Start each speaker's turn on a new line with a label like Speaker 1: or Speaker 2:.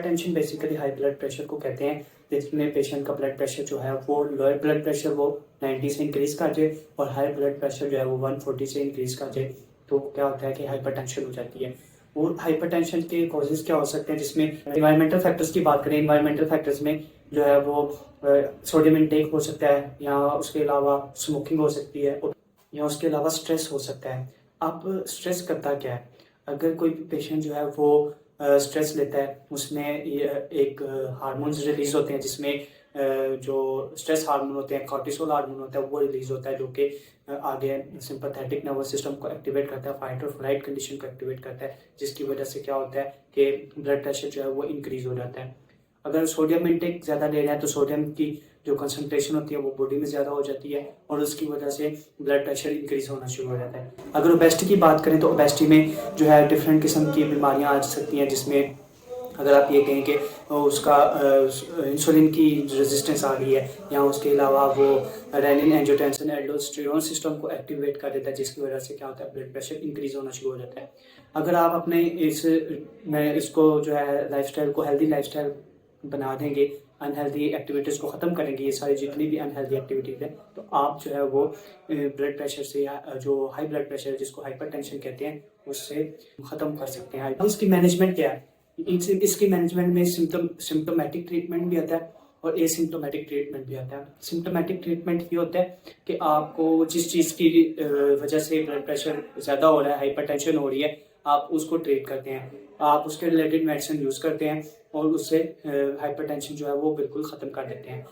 Speaker 1: Tension basically high blood pressure को कहते हैं, जिसमें पेशेंट का ब्लड प्रेशर जो है वो लोअर ब्लड प्रेशर वो 90 से इंक्रीज कर जाए और हाई ब्लड प्रेशर जो है वो 140 से इंक्रीज कर जाए, तो क्या होता है कि हाइपरटेंशन हो जाती है। और हाइपरटेंशन के कॉजेज क्या हो सकते हैं, जिसमें इन्वायरमेंटल फैक्टर्स की बात करें, इन्वायरमेंटल फैक्टर्स में जो है वो सोडियम इनटेक हो सकता है, या उसके अलावा स्मोकिंग हो सकती है, या उसके अलावा स्ट्रेस हो सकता है। अब स्ट्रेस करता क्या है, अगर कोई पेशेंट जो है वो स्ट्रेस लेता है, उसमें एक हार्मोन्स रिलीज होते हैं, जिसमें जो स्ट्रेस हार्मोन होते हैं, कॉर्टिसोल हार्मोन होता है, वो रिलीज होता है, जो कि आगे सिंपैथेटिक नर्वस सिस्टम को एक्टिवेट करता है, फाइट और फ्लाइट कंडीशन को एक्टिवेट करता है, जिसकी वजह से क्या होता है कि ब्लड प्रेशर जो है वो इंक्रीज हो जाता है। अगर सोडियम इंटेक ज़्यादा ले रहे हैं तो सोडियम की जो कंसंट्रेशन होती है वो बॉडी में ज़्यादा हो जाती है और उसकी वजह से ब्लड प्रेशर इंक्रीज होना शुरू हो जाता है। अगर ओबेसिटी की बात करें तो ओबेसिटी में जो है डिफरेंट किस्म की बीमारियां आ सकती हैं, जिसमें अगर आप ये कहें कि उसका इंसुलिन की रेजिस्टेंस आ गई है, या उसके अलावा वो रेनिन एंजियोटेंसिन एल्डोस्टेरोन सिस्टम को एक्टिवेट कर देता है, जिसकी वजह से क्या होता है ब्लड प्रेशर इंक्रीज होना शुरू हो जाता है। अगर आप अपने इसको जो है लाइफस्टाइल को हेल्दी लाइफस्टाइल बना देंगे, अनहेल्दी एक्टिविटीज़ को ख़त्म करेंगे, ये सारी जितनी भी अनहेल्दी एक्टिविटीज़ है, तो आप जो है वो ब्लड प्रेशर से या जो हाई ब्लड प्रेशर है जिसको हाइपरटेंशन कहते हैं उससे ख़त्म कर सकते हैं। इसकी मैनेजमेंट क्या है, इसकी मैनेजमेंट में सिम्टोमेटिक ट्रीटमेंट भी आता है और एसिम्टोमेटिक ट्रीटमेंट भी आता है। सिम्टोमेटिक ट्रीटमेंट ये होता है कि आपको जिस चीज़ की वजह से ब्लड प्रेशर ज़्यादा हो रहा है, हाइपरटेंशन हो रही है, आप उसको ट्रीट करते हैं, आप उसके रिलेटेड मेडिसिन यूज़ करते हैं और उससे हाइपरटेंशन जो है वो बिल्कुल ख़त्म कर देते हैं।